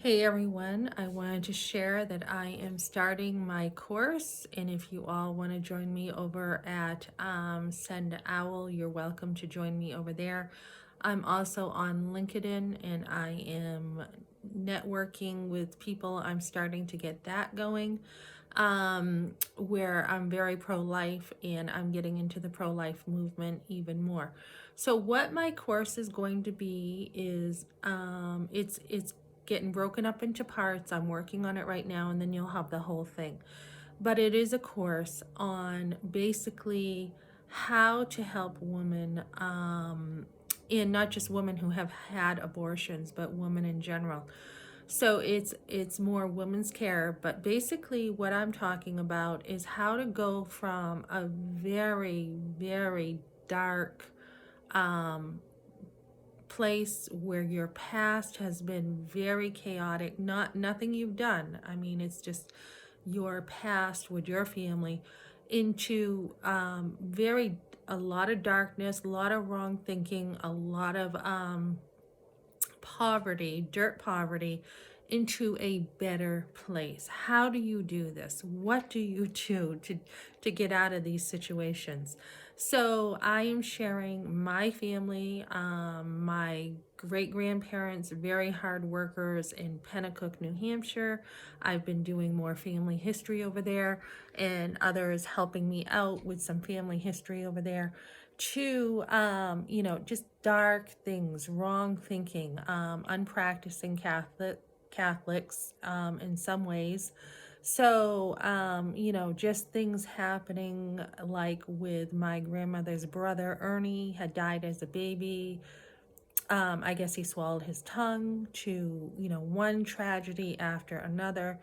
Hey everyone, I wanted to share that I am starting my course, and if you all want to join me over at Send Owl, you're welcome to join me over there. I'm also on LinkedIn and I am networking with people. I'm starting to get that going, where I'm very pro-life and I'm getting into the pro-life movement even more. So what my course is going to be is it's getting broken up into parts. I'm working on it right now, and then you'll have the whole thing. But it is a course on basically how to help women, and not just women who have had abortions, but women in general. So it's more women's care, but basically what I'm talking about is how to go from a very, very dark place where your past has been very chaotic, nothing you've done. I mean, it's just your past with your family into very a lot of darkness, a lot of wrong thinking, a lot of poverty, dirt poverty, into a better place. How do you do this? What do you do to get out of these situations? So I am sharing my family, my great grandparents, very hard workers in Pennacook, New Hampshire. I've been doing more family history over there, and others helping me out with some family history over there, to just dark things, wrong thinking, unpracticing Catholics, in some ways. So just things happening, like with my grandmother's brother Ernie had died as a baby. I guess he swallowed his tongue, to one tragedy after another,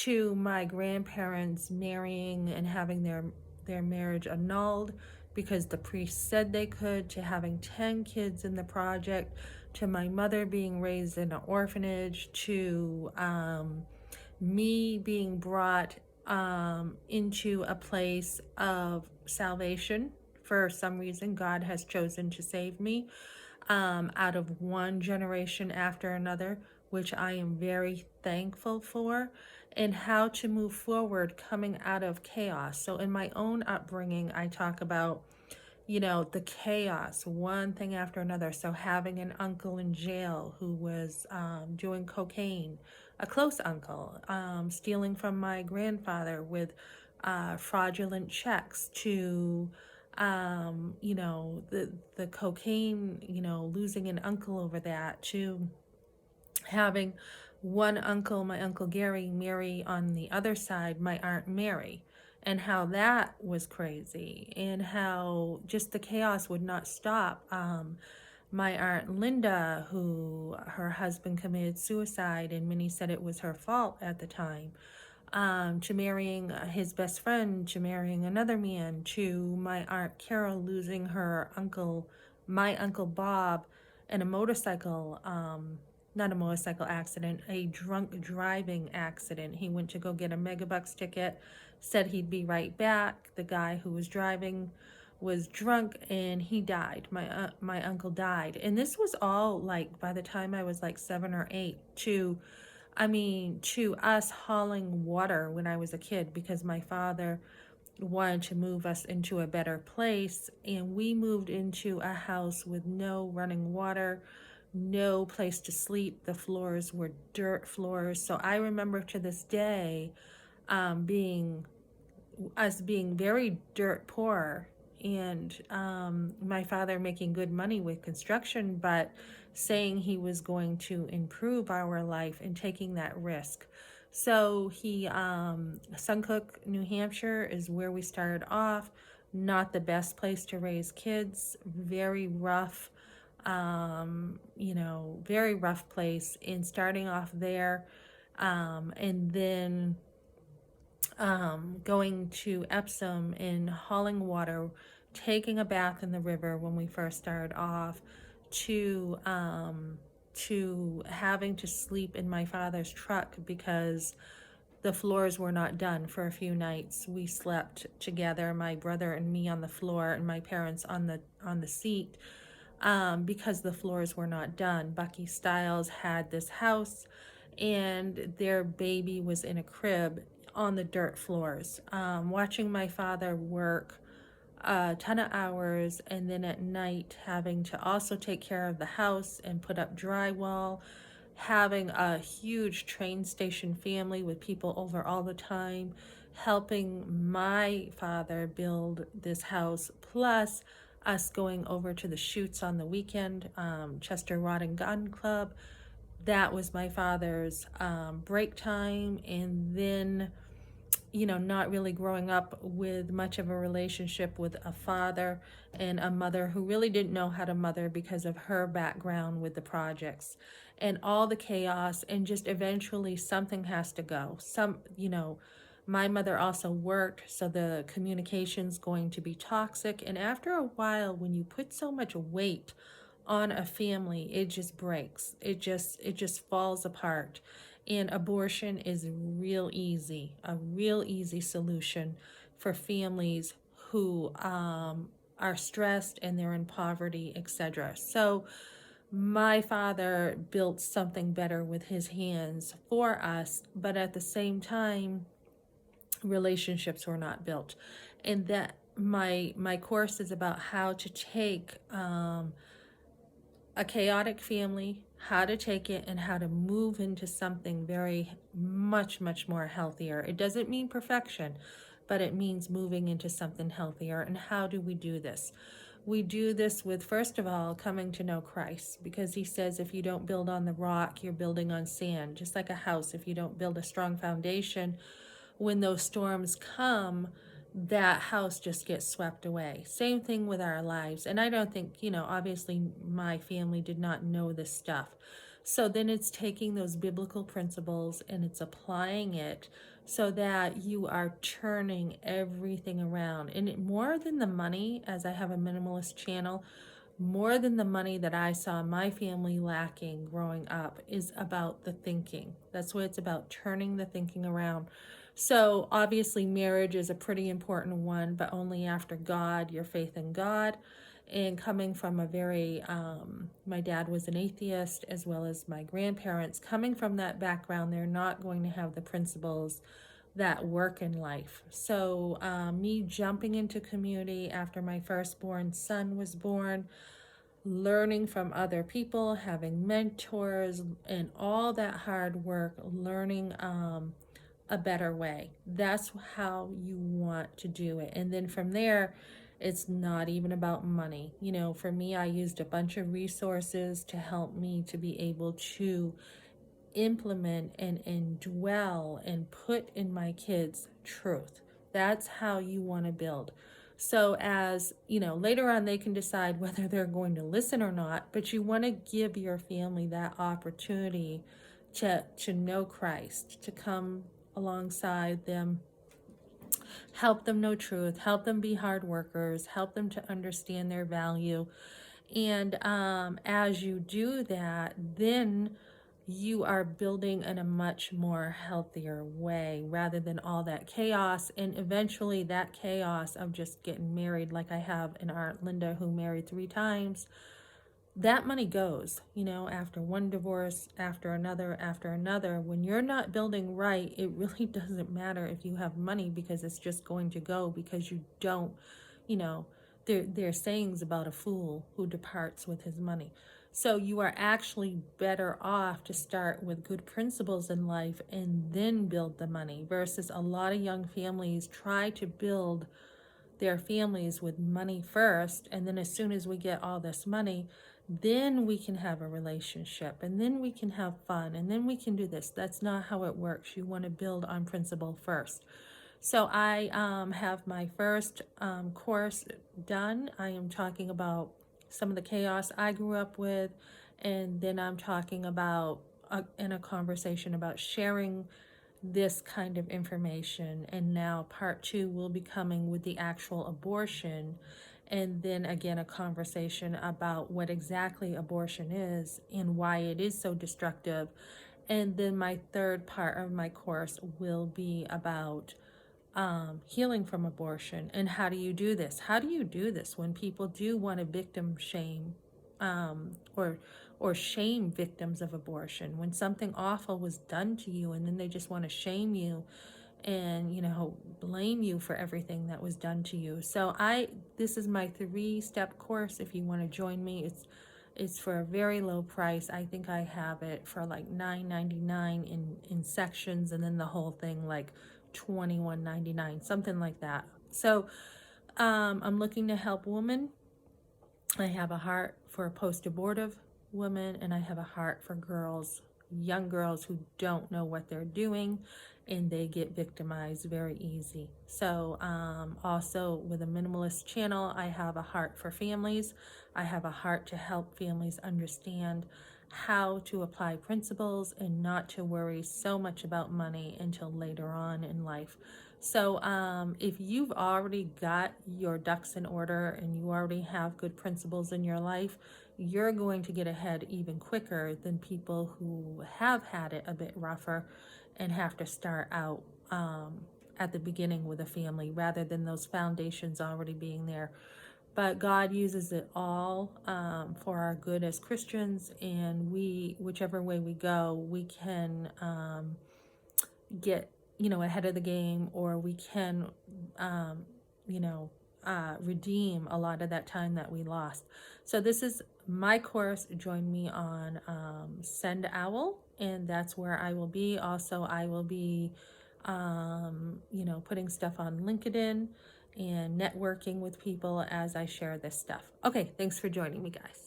to my grandparents marrying and having their marriage annulled because the priest said they could, to having 10 kids in the project, to my mother being raised in an orphanage, to me being brought into a place of salvation. For some reason, God has chosen to save me out of one generation after another, which I am very thankful for, and how to move forward coming out of chaos. So in my own upbringing, I talk about, the chaos, one thing after another. So having an uncle in jail who was doing cocaine, a close uncle, stealing from my grandfather with fraudulent checks, to the cocaine, losing an uncle over that, to having one uncle, my Uncle Gary, marry on the other side my Aunt Mary, and how that was crazy, and how just the chaos would not stop. My Aunt Linda, who her husband committed suicide, and many said it was her fault at the time, to marrying his best friend, to marrying another man, to my Aunt Carol losing her uncle, my Uncle Bob, in a motorcycle, not a motorcycle accident, a drunk driving accident. He went to go get a megabucks ticket, said he'd be right back. The guy who was driving was drunk and he died. My uncle died. And this was all like by the time I was like 7 or 8, to us hauling water when I was a kid, because my father wanted to move us into a better place, and we moved into a house with no running water, no place to sleep. The floors were dirt floors. So I remember to this day, being very dirt poor, and my father making good money with construction, but saying he was going to improve our life and taking that risk. So he, Suncook, New Hampshire is where we started off. Not the best place to raise kids, very rough, very rough place. In starting off there, and then going to Epsom and hauling water, taking a bath in the river when we first started off, to having to sleep in my father's truck because the floors were not done for a few nights. We slept together, my brother and me on the floor, and my parents on the seat, because the floors were not done. Bucky Stiles had this house, and their baby was in a crib on the dirt floors. Watching my father work a ton of hours, and then at night having to also take care of the house and put up drywall, having a huge train station family with people over all the time, helping my father build this house, plus us going over to the shoots on the weekend, Chester Rod and Gun Club. That was my father's break time. And then, not really growing up with much of a relationship with a father, and a mother who really didn't know how to mother because of her background with the projects and all the chaos. And just eventually something has to go. My mother also worked, so the communication's going to be toxic. And after a while, when you put so much weight on a family, it just breaks. It just falls apart. And abortion is a real easy solution for families who are stressed and they're in poverty, etc. So my father built something better with his hands for us, but at the same time, relationships were not built. And that my course is about how to take a chaotic family, how to take it and how to move into something very much more healthier. It doesn't mean perfection, but it means moving into something healthier. And how do we do this? We do this with, first of all, coming to know Christ, because he says if you don't build on the rock, you're building on sand. Just like a house, if you don't build a strong foundation, when those storms come, that house just gets swept away. Same thing with our lives. And I don't think, obviously my family did not know this stuff. So then it's taking those biblical principles and it's applying it so that you are turning everything around. And more than the money, as I have a minimalist channel, more than the money that I saw my family lacking growing up is about the thinking. That's what it's about, turning the thinking around. So obviously marriage is a pretty important one, but only after God, your faith in God. And coming from my dad was an atheist, as well as my grandparents. Coming from that background, they're not going to have the principles that work in life. So me jumping into community after my firstborn son was born, learning from other people, having mentors, and all that hard work, learning a better way. That's how you want to do it. And then from there, it's not even about money. For me, I used a bunch of resources to help me to be able to implement and dwell and put in my kids truth. That's how you want to build. So as later on they can decide whether they're going to listen or not, but you want to give your family that opportunity to know Christ, to come alongside them, help them know truth, help them be hard workers, help them to understand their value. And as you do that, then you are building in a much more healthier way rather than all that chaos. And eventually that chaos of just getting married, like I have an Aunt Linda who married 3 times, that money goes, after one divorce, after another. When you're not building right, it really doesn't matter if you have money, because it's just going to go, because you don't, there are sayings about a fool who departs with his money. So you are actually better off to start with good principles in life and then build the money, versus a lot of young families try to build their families with money first, and then as soon as we get all this money, then we can have a relationship, and then we can have fun, and then we can do this. That's not how it works. You want to build on principle first. So I have my first course done. I am talking about some of the chaos I grew up with, and then I'm talking about in a conversation about sharing this kind of information. And now part 2 will be coming with the actual abortion, and then again a conversation about what exactly abortion is and why it is so destructive. And then my third part of my course will be about healing from abortion. And how do you do this? How do you do this when people do want to victim shame, or or shame victims of abortion when something awful was done to you, and then they just want to shame you and, you know, blame you for everything that was done to you. So this is my 3-step course. If you want to join me, it's for a very low price. I think I have it for like $9.99 in sections, and then the whole thing like $21.99, something like that. So I'm looking to help women. I have a heart for post-abortive women, and I have a heart for girls, young girls who don't know what they're doing, and they get victimized very easy. So also with a minimalist channel, I have a heart for families. I have a heart to help families understand how to apply principles and not to worry so much about money until later on in life. So if you've already got your ducks in order and you already have good principles in your life, you're going to get ahead even quicker than people who have had it a bit rougher and have to start out at the beginning with a family rather than those foundations already being there. But God uses it all for our good as Christians, and whichever way we go, we can get, you know, ahead of the game, or we can, you know, redeem a lot of that time that we lost. So this is my course. Join me on Send Owl, and that's where I will be. Also, I will be, you know, putting stuff on LinkedIn and networking with people as I share this stuff. Okay, thanks for joining me, guys.